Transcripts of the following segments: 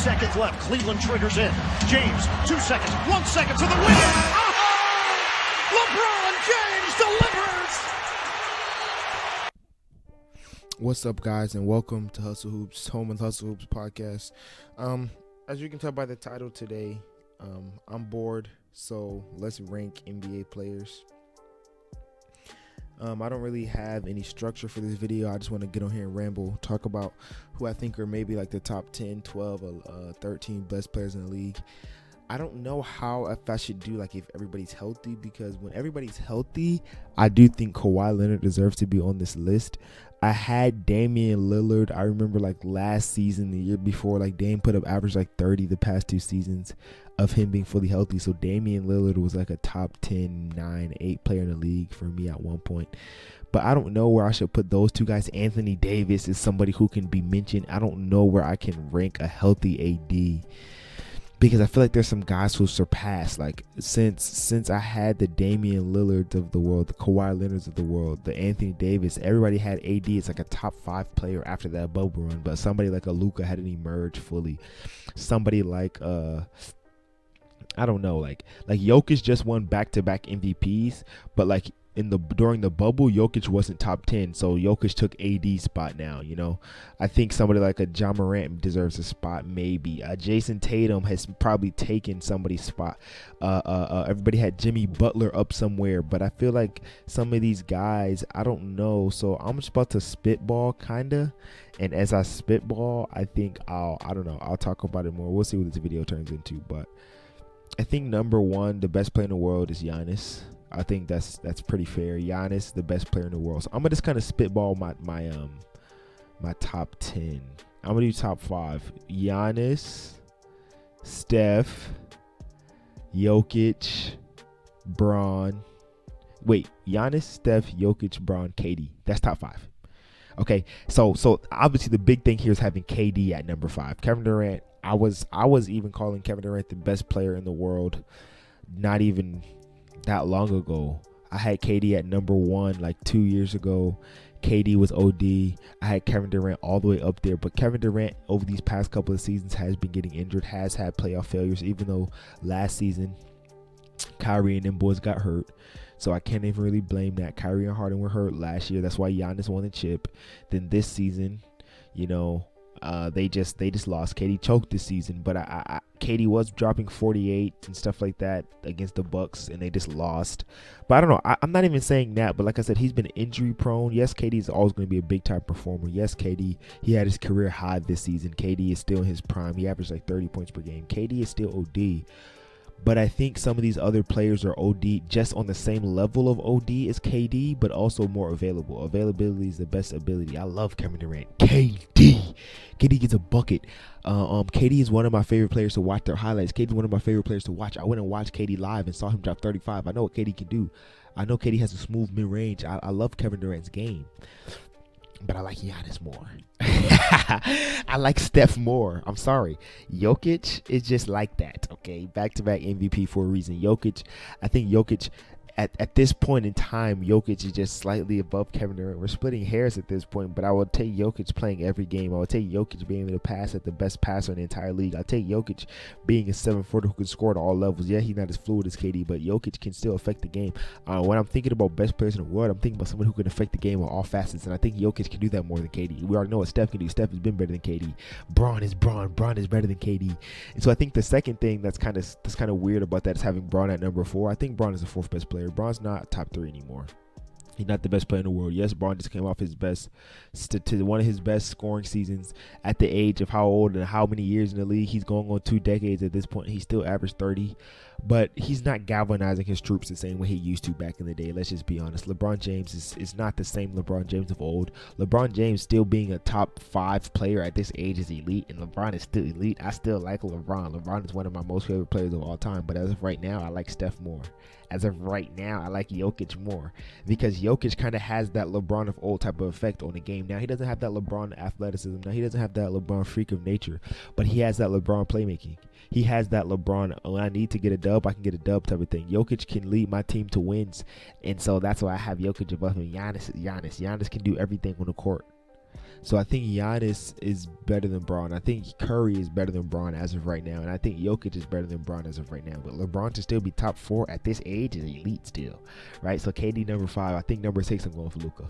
seconds left. Cleveland triggers in. James, 2 seconds, 1 second to the win. Oh! LeBron James delivers. What's up, guys, and welcome to Hustle Hoops, home of the Hustle Hoops podcast. As you can tell by the title today, I'm bored, so let's rank NBA players. I don't really have any structure for this video. I just want to get on here and ramble, talk about who I think are maybe like the top 10, 12, 13 best players in the league. I don't know if I should do like if everybody's healthy, because when everybody's healthy, I do think Kawhi Leonard deserves to be on this list. I had Damian Lillard. I remember like last season, the year before, like Dame put up average like 30 the past 2 seasons of him being fully healthy. So Damian Lillard was like a top 10, 9, 8 player in the league for me at one point. But I don't know where I should put those two guys. Anthony Davis is somebody who can be mentioned. I don't know where I can rank a healthy AD, because I feel like there's some guys who surpassed, like since I had the Damian Lillards of the world, the Kawhi Leonards of the world, the Anthony Davis, everybody had AD. It's like a top 5 player after that bubble run. But somebody like a Luka hadn't emerged fully. Somebody like I don't know, like Jokic just won back-to-back MVPs, but like during the bubble, Jokic wasn't top 10, so Jokic took AD's spot now, you know. I think somebody like a Moran deserves a spot, maybe. Jason Tatum has probably taken somebody's spot. Everybody had Jimmy Butler up somewhere, but I feel like some of these guys, I don't know. So I'm just about to spitball, kinda. And as I spitball, I think I'll talk about it more. We'll see what this video turns into, but I think number 1, the best player in the world, is Giannis. I think that's pretty fair. Giannis, the best player in the world. So I'm gonna just kind of spitball my top 10. I'm gonna do top 5. Giannis, Steph, Jokic, Bron. Wait, Giannis, Steph, Jokic, Bron, KD. That's top 5. Okay, so obviously the big thing here is having KD at number 5. Kevin Durant. I was even calling Kevin Durant the best player in the world not even that long ago. I had KD at number 1 like 2 years ago. KD was OD. I had Kevin Durant all the way up there, but Kevin Durant over these past couple of seasons has been getting injured, has had playoff failures, even though last season Kyrie and them boys got hurt. So I can't even really blame that. Kyrie and Harden were hurt last year. That's why Giannis won the chip. Then this season, you know, they just lost. KD choked this season, but KD was dropping 48 and stuff like that against the Bucks, and they just lost. But I don't know. I'm not even saying that, but like I said, he's been injury prone. Yes, KD is always going to be a big time performer. Yes, KD, he had his career high this season. KD is still in his prime. He averaged like 30 points per game. KD is still OD. But I think some of these other players are OD just on the same level of OD as KD, but also more available. Availability is the best ability. I love Kevin Durant. KD gets a bucket. KD is one of my favorite players to watch their highlights. KD is one of my favorite players to watch. I went and watched KD live and saw him drop 35. I know what KD can do. I know KD has a smooth mid-range. I love Kevin Durant's game. But I like Giannis more. I like Steph more. I'm sorry. Jokic is just like that, okay? Back-to-back MVP for a reason. I think Jokic, at this point in time, Jokic is just slightly above Kevin Durant. We're splitting hairs at this point, but I would take Jokic playing every game. I would take Jokic being able to pass at the best passer in the entire league. I'll take Jokic being a 7-footer who can score at all levels. Yeah, he's not as fluid as KD, but Jokic can still affect the game. When I'm thinking about best players in the world, I'm thinking about someone who can affect the game on all facets, and I think Jokic can do that more than KD. We already know what Steph can do. Steph has been better than KD. Bron is better than KD. And so I think the second thing that's kind of weird about that is having Bron at number 4. I think Bron is the 4th best player. Bron's not top 3 anymore. He's not the best player in the world. Yes, Bron just came off his best to one of his best scoring seasons at the age of how old and how many years in the league. He's going on 2 decades at this point. He still averaged 30, but he's not galvanizing his troops the same way he used to back in the day. Let's just be honest. LeBron James is not the same LeBron James of old. LeBron James still being a top 5 player at this age is elite, and LeBron is still elite. I still like LeBron. LeBron is one of my most favorite players of all time, but as of right now, I like Steph more. As of right now, I like Jokic more, because Jokic kind of has that LeBron of old type of effect on the game. Now, he doesn't have that LeBron athleticism. Now, he doesn't have that LeBron freak of nature, but he has that LeBron playmaking. He has that LeBron, when I need to get a dub, I can get a dub type of thing. Jokic can lead my team to wins, and so that's why I have Jokic above him. Giannis can do everything on the court. So I think Giannis is better than Braun. I think Curry is better than Braun as of right now. And I think Jokic is better than Braun as of right now. But LeBron to still be top 4 at this age is elite still, right? So KD number 5. I think number 6 I'm going for Luka.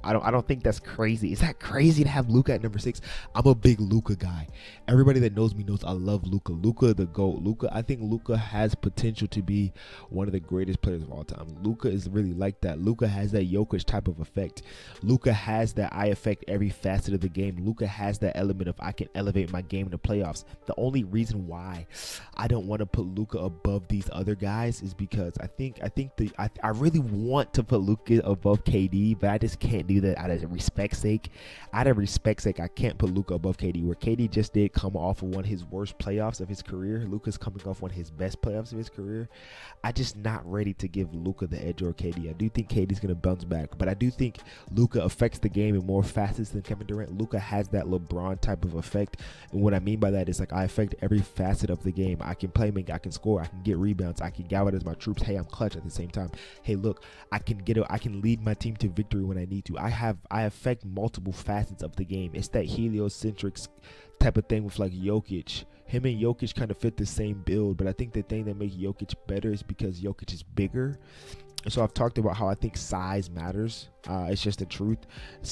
I don't think that's crazy. Is that crazy to have Luka at number 6? I'm a big Luka guy. Everybody that knows me knows I love Luka. Luka the GOAT. I think Luka has potential to be one of the greatest players of all time. Luka is really like that. Luka has that Jokic type of effect. Luka has that I affect every facet of the game. Luka has that element of I can elevate my game in the playoffs. The only reason why I don't want to put Luka above these other guys is because I really want to put Luka above KD, but I just can't do that out of respect's sake. I can't put Luka above KD, where KD just did come off of one of his worst playoffs of his career. Luka's coming off one of his best playoffs of his career. I just not ready to give Luka the edge or KD. I do think KD's going to bounce back, but I do think Luka affects the game in more facets than Kevin Durant. Luka has that LeBron type of effect, and what I mean by that is like I affect every facet of the game. I can play make, I can score, I can get rebounds, I can galvanize my troops. Hey, I'm clutch at the same time. Hey, look, I can lead my team to victory when I need to. I affect multiple facets of the game. It's that heliocentric type of thing with like Jokic. Him and Jokic kind of fit the same build, but I think the thing that makes Jokic better is because Jokic is bigger. And so I've talked about how I think size matters. It's just the truth.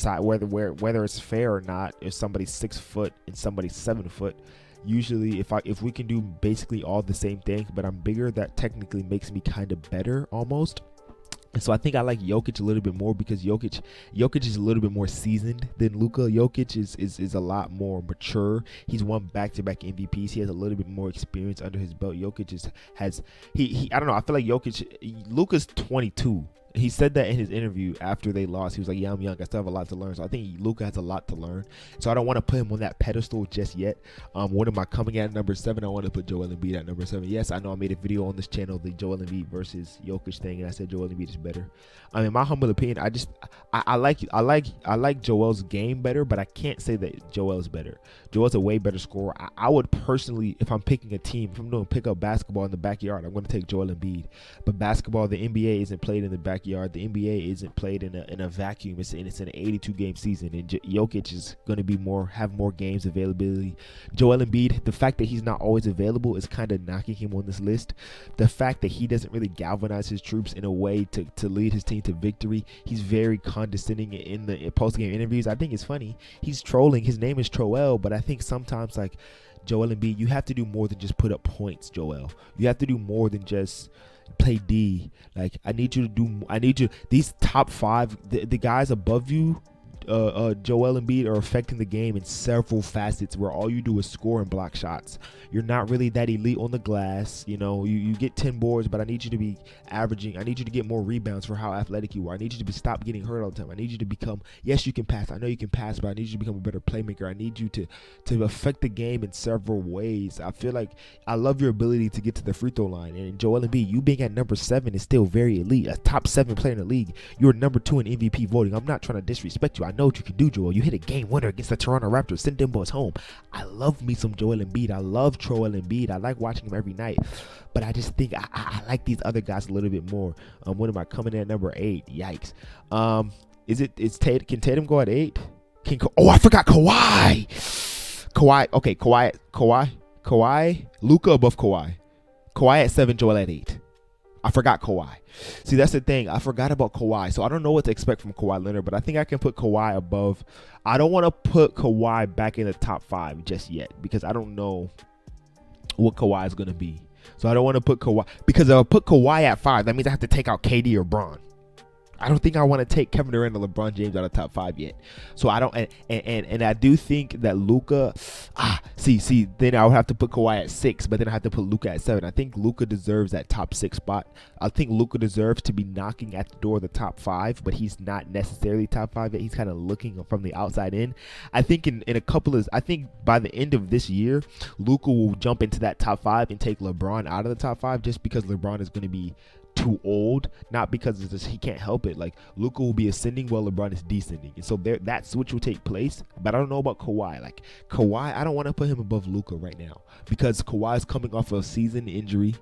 Whether it's fair or not, if somebody's 6 foot and somebody's 7 foot, usually if we can do basically all the same things, but I'm bigger, that technically makes me kind of better almost. And so I think I like Jokic a little bit more because Jokic is a little bit more seasoned than Luka. Jokic is a lot more mature. He's won back-to-back MVPs. He has a little bit more experience under his belt. Jokic has I don't know. I feel like Luka's 22. He said that in his interview after they lost. He was like, yeah, I'm young. I still have a lot to learn. So I think Luka has a lot to learn. So I don't want to put him on that pedestal just yet. What am I coming at number 7? I want to put Joel Embiid at number 7. Yes, I know I made a video on this channel, the Joel Embiid versus Jokic thing, and I said Joel Embiid is better. In my humble opinion, I like Joel's game better, but I can't say that Joel is better. Joel's a way better scorer. I would personally, if I'm picking a team, if I'm doing pick up basketball in the backyard, I'm going to take Joel Embiid. But basketball, the NBA isn't played in the backyard. The NBA isn't played in a vacuum. It's an 82 game season, and Jokic is going to have more games availability. Joel Embiid, the fact that he's not always available is kind of knocking him on this list. The fact that he doesn't really galvanize his troops in a way to lead his team to victory. He's very condescending in the post-game interviews. I think it's funny. He's trolling. His name is Troel, but I think sometimes like Joel Embiid, you have to do more than just put up points, Joel. You have to do more than just play D. Like these top 5, the guys above you, Joel Embiid, are affecting the game in several facets where all you do is score and block shots. You're not really that elite on the glass. You get 10 boards, but I need you to be averaging. I need you to get more rebounds for how athletic you are. I need you to stop getting hurt all the time. I need you to become, yes, you can pass. I know you can pass, but I need you to become a better playmaker. I need you to affect the game in several ways. I feel like I love your ability to get to the free throw line. And Joel Embiid, you being at number 7 is still very elite. A top 7 player in the league. You're number 2 in MVP voting. I'm not trying to disrespect you. I know what you can do, Joel. You hit a game winner against the Toronto Raptors. Send them boys home. I love me some Joel Embiid. I love Joel Embiid. I like watching him every night. But I just think I like these other guys a little bit more. What am I coming in at number 8? Yikes. Can Tatum go at 8? I forgot Kawhi. Okay, Kawhi. Luka above Kawhi. Kawhi at 7, Joel at 8. I forgot Kawhi. See, that's the thing. I forgot about Kawhi. So I don't know what to expect from Kawhi Leonard, but I think I can put Kawhi above. I don't want to put Kawhi back in the top 5 just yet because I don't know what Kawhi is going to be. So I don't want to put Kawhi, because if I put Kawhi at 5, that means I have to take out KD or Bron. I don't think I want to take Kevin Durant or LeBron James out of top 5 yet. So I don't, and I do think that Luka, then I would have to put Kawhi at 6, but then I have to put Luka at 7. I think Luka deserves that top 6 spot. I think Luka deserves to be knocking at the door of the top 5, but he's not necessarily top 5 yet. He's kind of looking from the outside in. I think I think by the end of this year, Luka will jump into that top 5 and take LeBron out of the top 5 just because LeBron is going to be too old, not because it's just he can't help it. Like Luka will be ascending while LeBron is descending, and so that switch will take place. But I don't know about Kawhi. Like Kawhi, I don't want to put him above Luka right now because Kawhi is coming off of a season injury.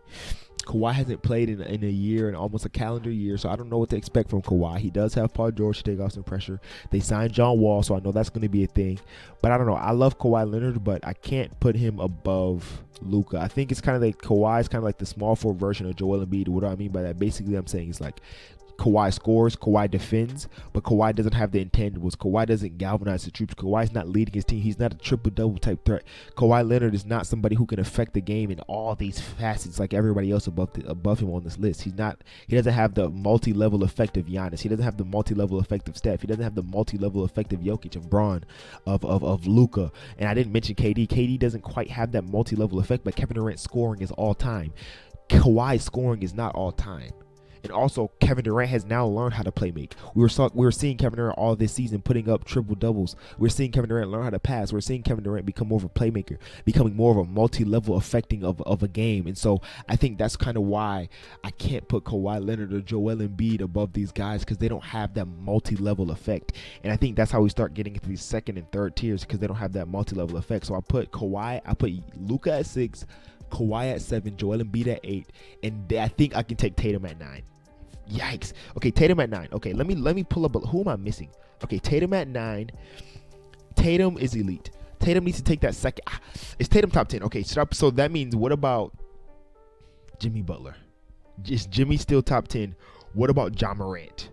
Kawhi hasn't played in a year, and almost a calendar year, so I don't know what to expect from Kawhi. He does have Paul George to take off some pressure. They signed John Wall, so I know that's going to be a thing. But I don't know. I love Kawhi Leonard, but I can't put him above Luka. I think it's kind of like Kawhi is kind of like the small forward version of Joel Embiid. What do I mean by that? Basically, I'm saying it's like Kawhi scores, Kawhi defends, but Kawhi doesn't have the intangibles. Kawhi doesn't galvanize the troops. Kawhi's not leading his team. He's not a triple-double type threat. Kawhi Leonard is not somebody who can affect the game in all these facets like everybody else above him on this list. He doesn't have the multi-level effect of Giannis. He doesn't have the multi-level effect of Steph. He doesn't have the multi-level effect of Jokic, of Braun, of Luka. And I didn't mention KD. KD doesn't quite have that multi-level effect, but Kevin Durant's scoring is all time. Kawhi's scoring is not all time. And also, Kevin Durant has now learned how to play make. We were seeing Kevin Durant all this season putting up triple doubles. We're seeing Kevin Durant learn how to pass. We're seeing Kevin Durant become more of a playmaker, becoming more of a multi-level affecting of a game. And so I think that's kind of why I can't put Kawhi Leonard or Joel Embiid above these guys, because they don't have that multi-level effect. And I think that's how we start getting into these second and third tiers, because they don't have that multi-level effect. So I put Luka at 6, Kawhi at 7, Joel Embiid at 8, and I think I can take Tatum at 9. Yikes. Okay, Tatum at 9. Okay, let me pull up. Who am I missing? Okay, Tatum at 9. Tatum is elite. Tatum needs to take that second. Is Tatum top 10? Okay, so that means, what about Jimmy Butler? Is Jimmy still top 10? What about Ja Morant?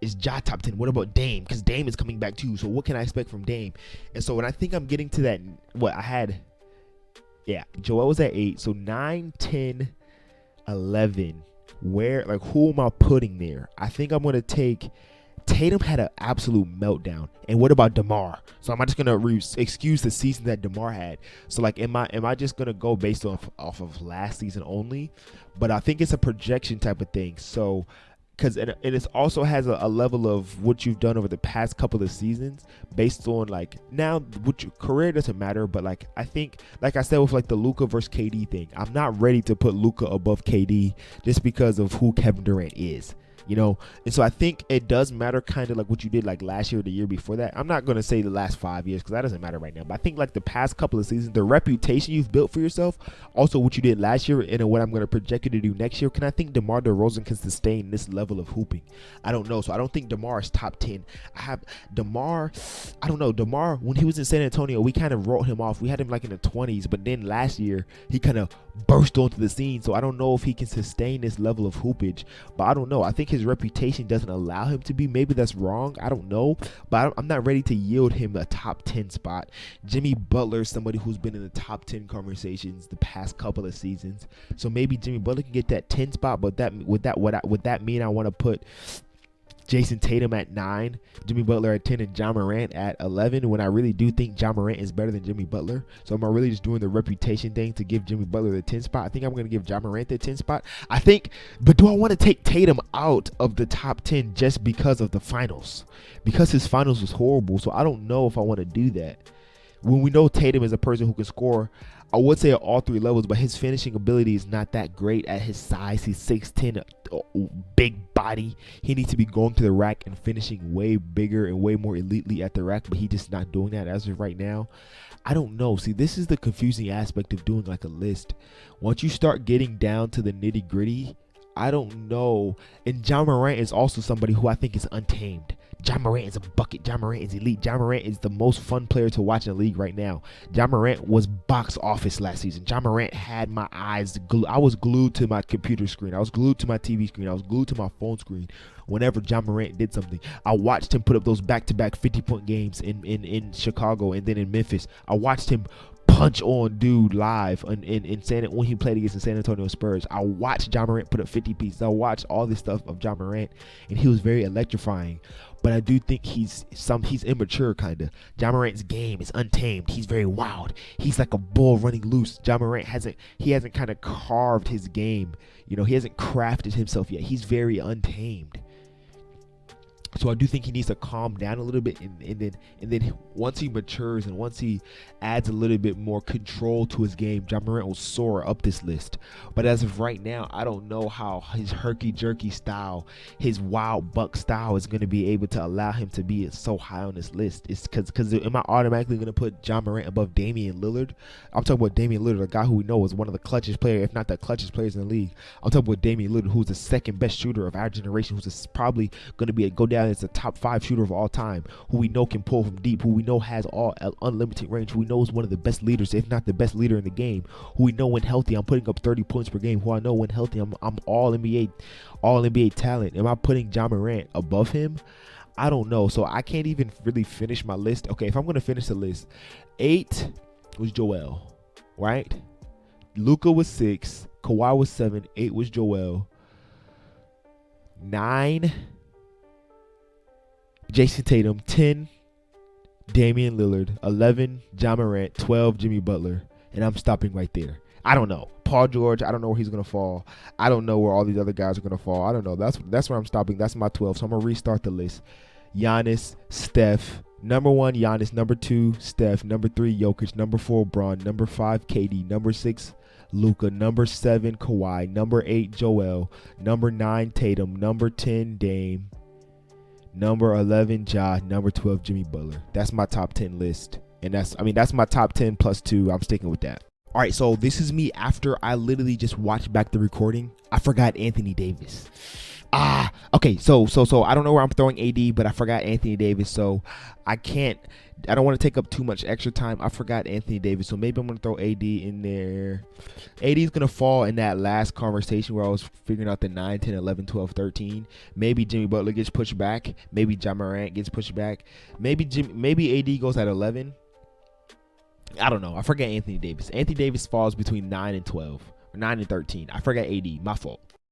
Is Ja top 10? What about Dame? Because Dame is coming back too. So what can I expect from Dame? And so when I think I'm getting to that, Joel was at 8. So 9, 10, 11. Who am I putting there? I think I'm going to take Tatum. Had an absolute meltdown. And what about Demar? So am I just going to excuse the season that Demar had? So am I just going to go based off of last season only? But I think it's a projection type of thing. So because it also has a level of what you've done over the past couple of seasons based on now what your career doesn't matter, but I think I said with the Luka versus KD thing, I'm not ready to put Luka above KD just because of who Kevin Durant is. And so I think it does matter kind of what you did last year or the year before that. I'm not going to say the last 5 years because that doesn't matter right now. But I think the past couple of seasons, the reputation you've built for yourself, also what you did last year and what I'm going to project you to do next year. Can I think Demar Derozan can sustain this level of hooping? I don't know. So I don't think Demar is top 10. I have Demar. I don't know. Demar, when he was in San Antonio, we kind of wrote him off. We had him in the 20s. But then last year, he kind of burst onto the scene. So I don't know if he can sustain this level of hoopage. But I don't know. I think his reputation doesn't allow him to be. Maybe that's wrong. I don't know. But I'm not ready to yield him a top 10 spot. Jimmy Butler is somebody who's been in the top 10 conversations the past couple of seasons. So maybe Jimmy Butler can get that 10 spot. But would that mean I want to put Jason Tatum at 9, Jimmy Butler at 10, and Ja Morant at 11, when I really do think Ja Morant is better than Jimmy Butler? So am I really just doing the reputation thing to give Jimmy Butler the 10 spot? I think I'm going to give Ja Morant the 10 spot. But do I want to take Tatum out of the top 10 just because of the finals? Because his finals was horrible, so I don't know if I want to do that. When we know Tatum is a person who can score, I would say at all three levels, but his finishing ability is not that great at his size. He's 6'10", big body. He needs to be going to the rack and finishing way bigger and way more elitely at the rack, but he's just not doing that as of right now. I don't know. See, this is the confusing aspect of doing a list. Once you start getting down to the nitty gritty, I don't know. And Ja Morant is also somebody who I think is untamed. Ja Morant is a bucket. Ja Morant is elite. Ja Morant is the most fun player to watch in the league right now. Ja Morant was box office last season. Ja Morant had my eyes glued. I was glued to my computer screen. I was glued to my TV screen. I was glued to my phone screen whenever Ja Morant did something. I watched him put up those back-to-back 50-point games in Chicago and then in Memphis. I watched him punch on dude live when he played against the San Antonio Spurs. I watched Ja Morant put up 50 pieces. I watched all this stuff of Ja Morant, and he was very electrifying. But I do think he's immature kind of. Ja Morant's game is untamed. He's very wild. He's like a bull running loose. Ja Morant hasn't kind of carved his game. He hasn't crafted himself yet. He's very untamed. So I do think he needs to calm down a little bit, and then once he matures and once he adds a little bit more control to his game, Ja Morant will soar up this list. But as of right now, I don't know how his herky-jerky style, his wild buck style is going to be able to allow him to be so high on this list. It's because am I automatically going to put Ja Morant above Damian Lillard? I'm talking about Damian Lillard, a guy who we know is one of the clutchest players, if not the clutchest players in the league. I'm talking about Damian Lillard, who's the second best shooter of our generation, who's probably going to go down as the top 5 shooter of all time, who we know can pull from deep, who we know has all unlimited range, who we know is one of the best leaders, if not the best leader in the game, who we know when healthy I'm putting up 30 points per game, who I know when healthy I'm all NBA talent. Am I putting Ja Morant above him? I don't know. So I can't even really finish my list. Okay, if I'm going to finish the list, 8 was Joel, right? Luka was 6, Kawhi was 7, 8 was Joel, 9 Jason Tatum, 10 Damian Lillard, 11 Ja Morant, 12 Jimmy Butler, and I'm stopping right there. I don't know. Paul George, I don't know where he's going to fall. I don't know where all these other guys are going to fall. I don't know. That's where I'm stopping. That's my 12. So I'm going to restart the list. Giannis, Steph, number 1 Giannis, number 2 Steph, number 3 Jokic, number 4 Bron, number 5 KD, number 6 Luka, number 7 Kawhi, number 8 Joel, number 9 Tatum, number 10 Dame, number 11 Ja, number 12 Jimmy Butler. That's my top 10 list, and that's my top 10 plus 2. I'm sticking with that. All right, so this is me after I literally just watched back the recording. I forgot Anthony Davis. Okay, so I don't know where I'm throwing AD, but I forgot Anthony Davis, so I don't want to take up too much extra time. I forgot Anthony Davis, so maybe I'm going to throw AD in there. AD is going to fall in that last conversation where I was figuring out the 9, 10, 11, 12, 13. Maybe Jimmy Butler gets pushed back. Maybe Ja Morant gets pushed back. Maybe AD goes at 11. I don't know. I forgot Anthony Davis. Anthony Davis falls between 9 and 12. Or 9 and 13. I forgot AD. My fault.